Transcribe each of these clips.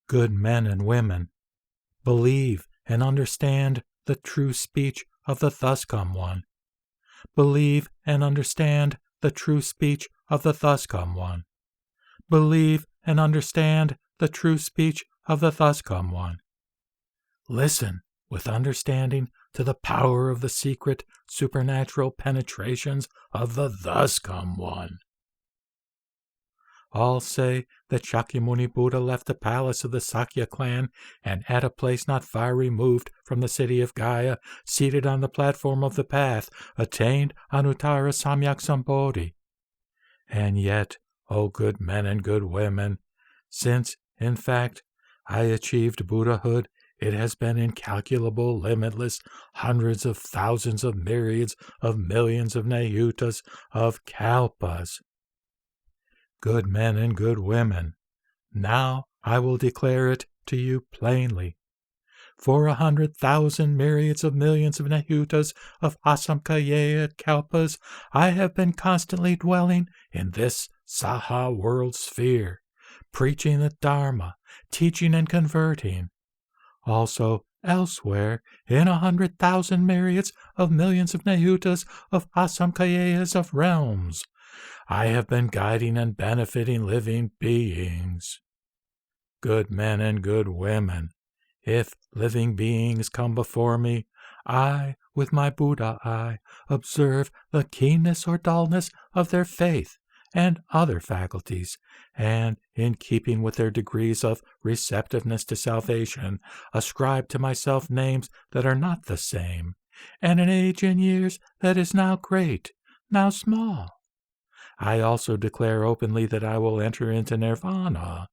Good men and women, believe and understand the true speech of the Thus Come One. Believe and understand the true speech of the Thus Come One. Believe and understand the true speech of the Thus Come One. Listen with understanding to the power of the secret supernatural penetrations of the Thus Come One. All say that Shakyamuni Buddha left the palace of the Sakya clan and at a place not far removed from the city of Gaya, seated on the platform of the path, attained Anuttara Samyak Sambodhi. And yet, O good men and good women, since, in fact, I achieved Buddhahood, it has been incalculable, limitless, hundreds of thousands of myriads of millions of nayutas, of kalpas. Good men and good women, now I will declare it to you plainly. For 100,000 myriads of millions of nayutas, of asamkaya kalpas, I have been constantly dwelling in this Saha world sphere, preaching the Dharma, teaching and converting. Also, elsewhere, in 100,000 myriads of millions of nayutas, of asamkayas, of realms, I have been guiding and benefiting living beings. Good men and good women, if living beings come before me, I, with my Buddha eye, observe the keenness or dullness of their faith and other faculties, and, in keeping with their degrees of receptiveness to salvation, ascribe to myself names that are not the same, and an age in years that is now great, now small. I also declare openly that I will enter into nirvana.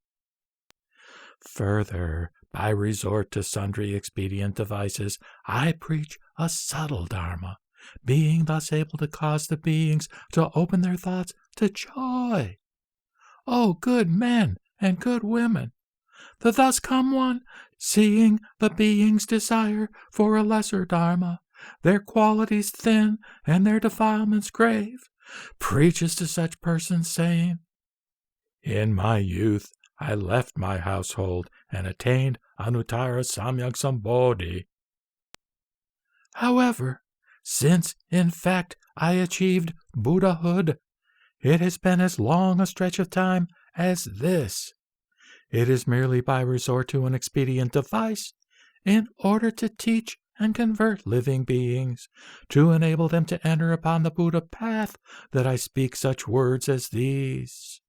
Further, by resort to sundry expedient devices, I preach a subtle Dharma, being thus able to cause the beings to open their thoughts to joy. O good men and good women, the Thus Come One, seeing the beings' desire for a lesser Dharma, their qualities thin and their defilements grave, preaches to such persons, saying, In my youth I left my household and attained Anuttara Samyak Sambodhi. However, since in fact I achieved Buddhahood, it has been as long a stretch of time as this. It is merely by resort to an expedient device, in order to teach and convert living beings, to enable them to enter upon the Buddha path, that I speak such words as these.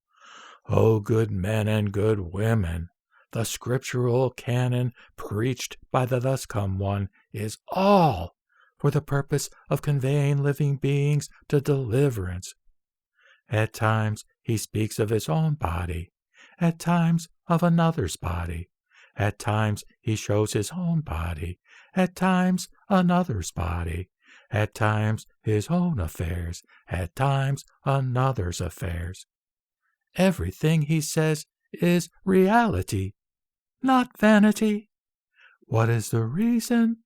O good men and good women, the scriptural canon preached by the Thus Come One is all for the purpose of conveying living beings to deliverance. At times he speaks of his own body, at times of another's body, at times he shows his own body, at times another's body, at times his own affairs, at times another's affairs. Everything he says is reality, not vanity. What is the reason?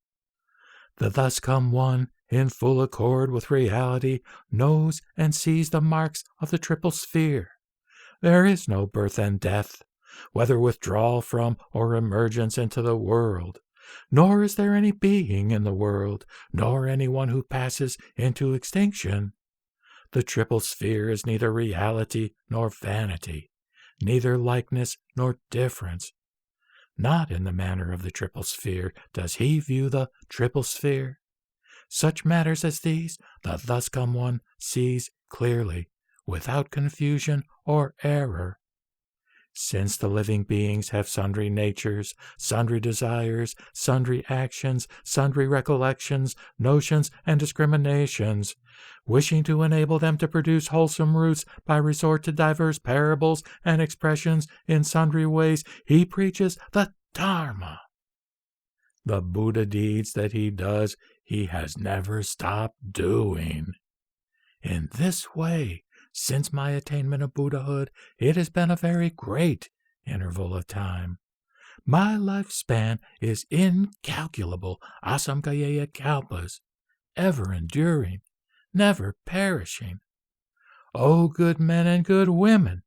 The Thus Come One, in full accord with reality, knows and sees the marks of the triple sphere. There is no birth and death, whether withdrawal from or emergence into the world, nor is there any being in the world, nor anyone who passes into extinction. The triple sphere is neither reality nor vanity, neither likeness nor difference. Not in the manner of the triple sphere does he view the triple sphere. Such matters as these the Thus Come One sees clearly, without confusion or error. Since the living beings have sundry natures, sundry desires, sundry actions, sundry recollections, notions, and discriminations, wishing to enable them to produce wholesome roots by resort to diverse parables and expressions in sundry ways, he preaches the Dharma. The Buddha deeds that he does, he has never stopped doing. In this way, since my attainment of Buddhahood, it has been a very great interval of time. My lifespan is incalculable asamkaya kalpas, ever enduring, never perishing. O good men and good women,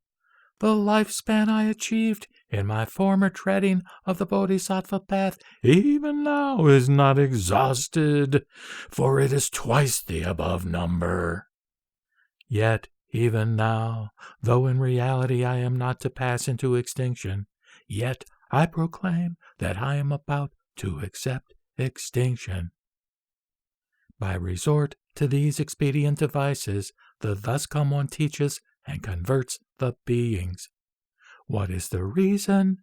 The lifespan I achieved in my former treading of the Bodhisattva path even now is not exhausted, for it is twice the above number. Yet, even now, though in reality I am not to pass into extinction, yet I proclaim that I am about to accept extinction. By resort to these expedient devices, the Thus Come One teaches and converts the beings. What is the reason?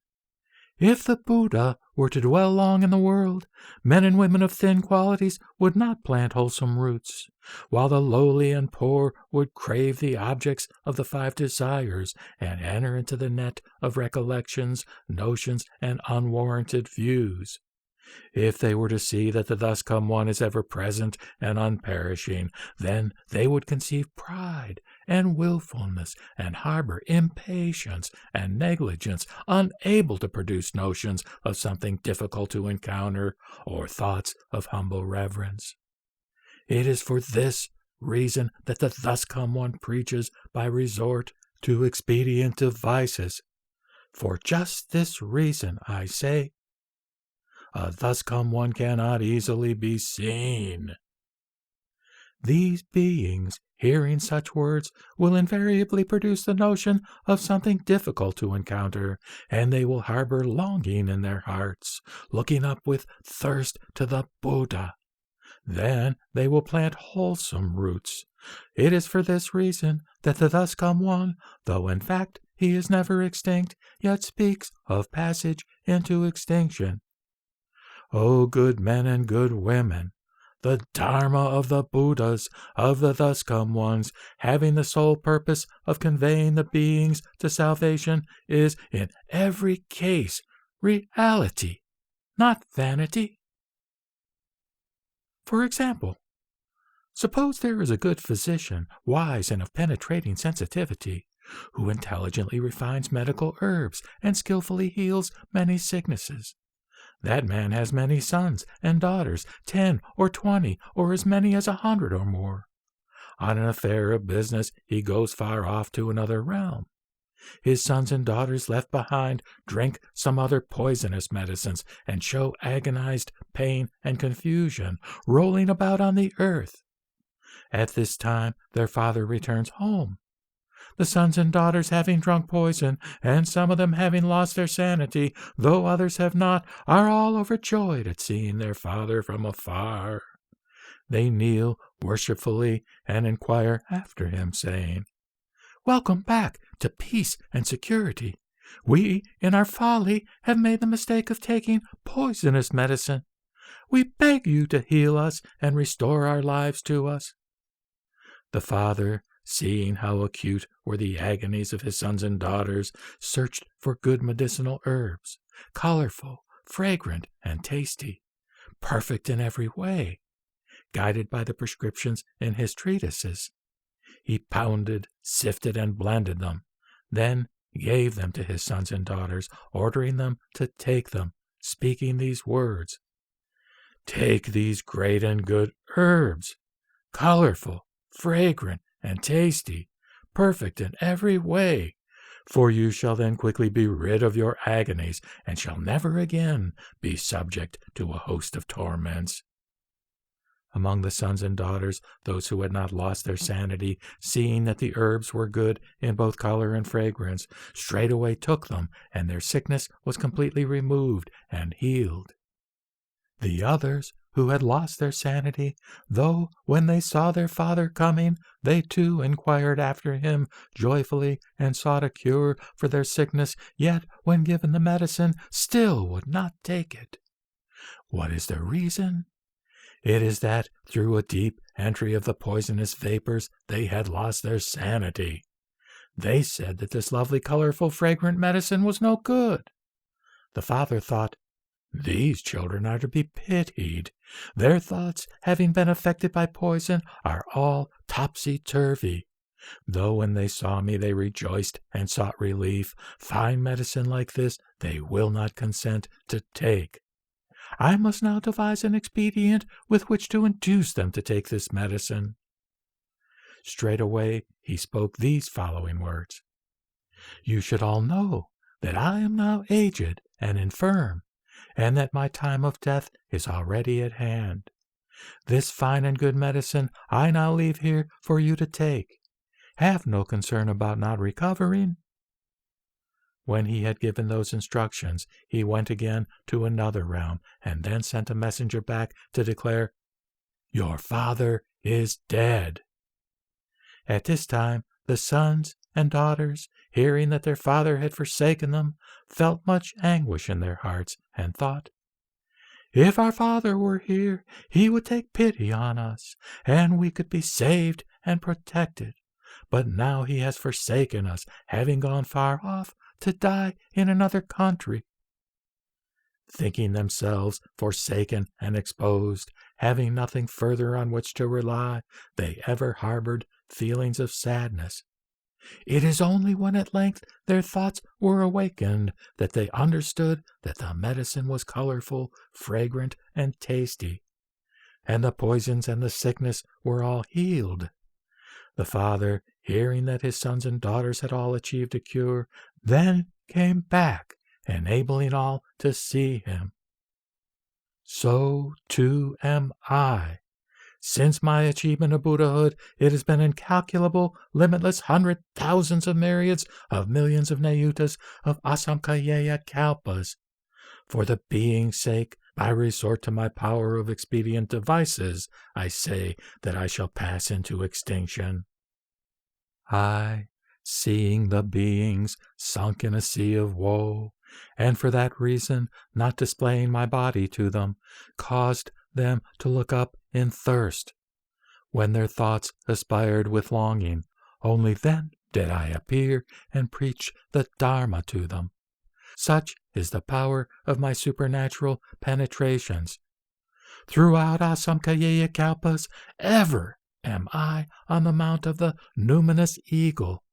If the Buddha were to dwell long in the world, men and women of thin qualities would not plant wholesome roots, while the lowly and poor would crave the objects of the 5 desires and enter into the net of recollections, notions, and unwarranted views. If they were to see that the Thus Come One is ever present and unperishing, then they would conceive pride and willfulness and harbor impatience and negligence, unable to produce notions of something difficult to encounter or thoughts of humble reverence. It is for this reason that the Thus Come One preaches by resort to expedient devices. For just this reason, I say, a Thus Come One cannot easily be seen. These beings, hearing such words, will invariably produce the notion of something difficult to encounter, and they will harbor longing in their hearts, looking up with thirst to the Buddha. Then they will plant wholesome roots. It is for this reason that the Thus Come One, though in fact he is never extinct, yet speaks of passage into extinction. O good men and good women, the Dharma of the Buddhas, of the Thus Come Ones, having the sole purpose of conveying the beings to salvation, is in every case reality, not vanity. For example, suppose there is a good physician, wise and of penetrating sensitivity, who intelligently refines medical herbs and skillfully heals many sicknesses. That man has many sons and daughters, 10 or 20, or as many as 100 or more. On an affair of business, he goes far off to another realm. His sons and daughters left behind drink some other poisonous medicines and show agonized pain and confusion, rolling about on the earth. At this time, their father returns home. The sons and daughters having drunk poison, and some of them having lost their sanity, though others have not, are all overjoyed at seeing their father from afar. They kneel worshipfully and inquire after him, saying, "Welcome back to peace and security. We, in our folly, have made the mistake of taking poisonous medicine. We beg you to heal us and restore our lives to us." The father, seeing how acute were the agonies of his sons and daughters, searched for good medicinal herbs, colorful, fragrant, and tasty, perfect in every way, guided by the prescriptions in his treatises. He pounded, sifted, and blended them, then gave them to his sons and daughters, ordering them to take them, speaking these words: "Take these great and good herbs, colorful, fragrant, and tasty, perfect in every way, for you shall then quickly be rid of your agonies, and shall never again be subject to a host of torments." Among the sons and daughters, those who had not lost their sanity, seeing that the herbs were good in both color and fragrance, straightway took them, and their sickness was completely removed and healed. The others, who had lost their sanity, though when they saw their father coming, they too inquired after him joyfully and sought a cure for their sickness, yet when given the medicine, still would not take it. What is the reason? It is that through a deep entry of the poisonous vapors they had lost their sanity. They said that this lovely, colorful, fragrant medicine was no good. The father thought, "These children are to be pitied. Their thoughts, having been affected by poison, are all topsy-turvy. Though when they saw me they rejoiced and sought relief, fine medicine like this they will not consent to take. I must now devise an expedient with which to induce them to take this medicine." Straightway he spoke these following words: You should all know that I am now aged and infirm, and that my time of death is already at hand. This fine and good medicine I now leave here for you to take. Have no concern about not recovering." When he had given those instructions, he went again to another realm, and then sent a messenger back to declare, "Your father is dead." At this time, the sons and daughters, hearing that their father had forsaken them, felt much anguish in their hearts, and thought, "If our father were here, he would take pity on us, and we could be saved and protected. But now he has forsaken us, having gone far off to die in another country." Thinking themselves forsaken and exposed, having nothing further on which to rely, they ever harbored feelings of sadness. It is only when at length their thoughts were awakened that they understood that the medicine was colorful, fragrant, and tasty, and the poisons and the sickness were all healed. The father, hearing that his sons and daughters had all achieved a cure, then came back, enabling all to see him. So, too, am I. Since my achievement of Buddhahood, it has been incalculable, limitless thousands of myriads of millions of Nayutas of Asamkayaya Kalpas. For the being's sake, by resort to my power of expedient devices, I say that I shall pass into extinction. I, seeing the beings sunk in a sea of woe, and for that reason not displaying my body to them, caused them to look up in thirst. When their thoughts aspired with longing, only then did I appear and preach the Dharma to them. Such is the power of my supernatural penetrations. Throughout Asamkayaya Kalpas, ever am I on the mount of the numinous eagle,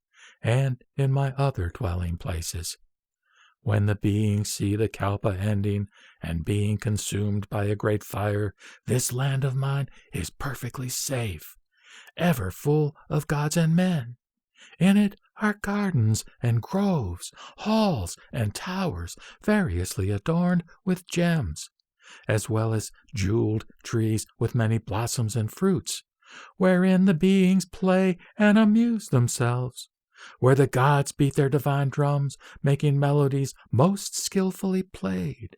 and in my other dwelling places. When the beings see the Kalpa ending and being consumed by a great fire, this land of mine is perfectly safe, ever full of gods and men. In it are gardens and groves, halls and towers variously adorned with gems, as well as jeweled trees with many blossoms and fruits, wherein the beings play and amuse themselves, where the gods beat their divine drums, making melodies most skillfully played,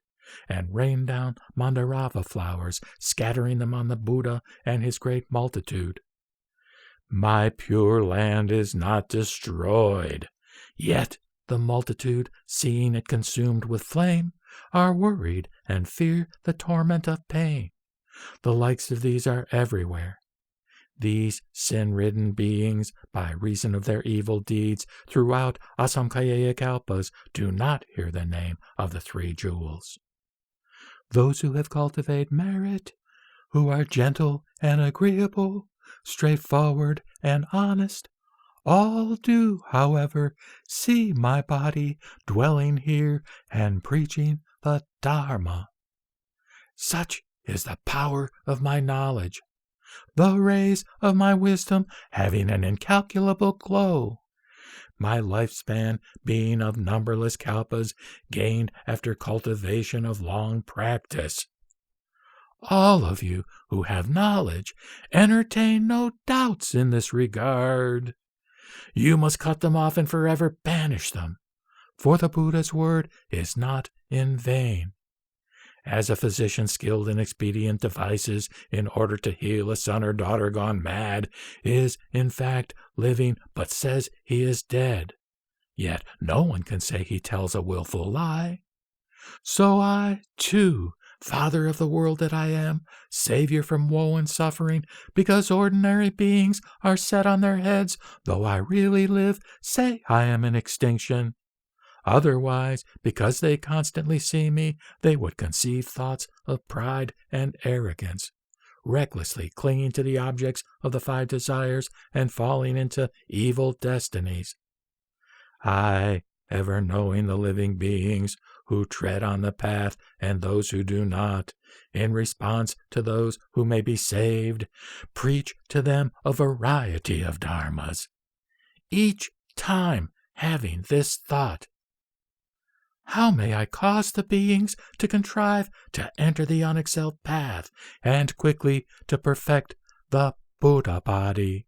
and rain down mandarava flowers, scattering them on the Buddha and his great multitude. My pure land is not destroyed, yet the multitude, seeing it consumed with flame, are worried and fear the torment of pain. The likes of these are everywhere. These sin-ridden beings, by reason of their evil deeds throughout Asamkayaya Kalpas, do not hear the name of the three jewels. Those who have cultivated merit, who are gentle and agreeable, straightforward and honest, all do, however, see my body dwelling here and preaching the Dharma. Such is the power of my knowledge, the rays of my wisdom having an incalculable glow, my lifespan being of numberless kalpas gained after cultivation of long practice. All of you who have knowledge entertain no doubts in this regard. You must cut them off and forever banish them, for the Buddha's word is not in vain. As a physician skilled in expedient devices in order to heal a son or daughter gone mad is, in fact, living but says he is dead, yet no one can say he tells a willful lie, so I, too, Father of the world that I am, Savior from woe and suffering, because ordinary beings are set on their heads, though I really live, say I am in extinction. Otherwise, because they constantly see me, they would conceive thoughts of pride and arrogance, recklessly clinging to the objects of the five desires and falling into evil destinies. I, ever knowing the living beings who tread on the path and those who do not, in response to those who may be saved, preach to them a variety of dharmas, each time having this thought: how may I cause the beings to contrive to enter the unexcelled path and quickly to perfect the Buddha body?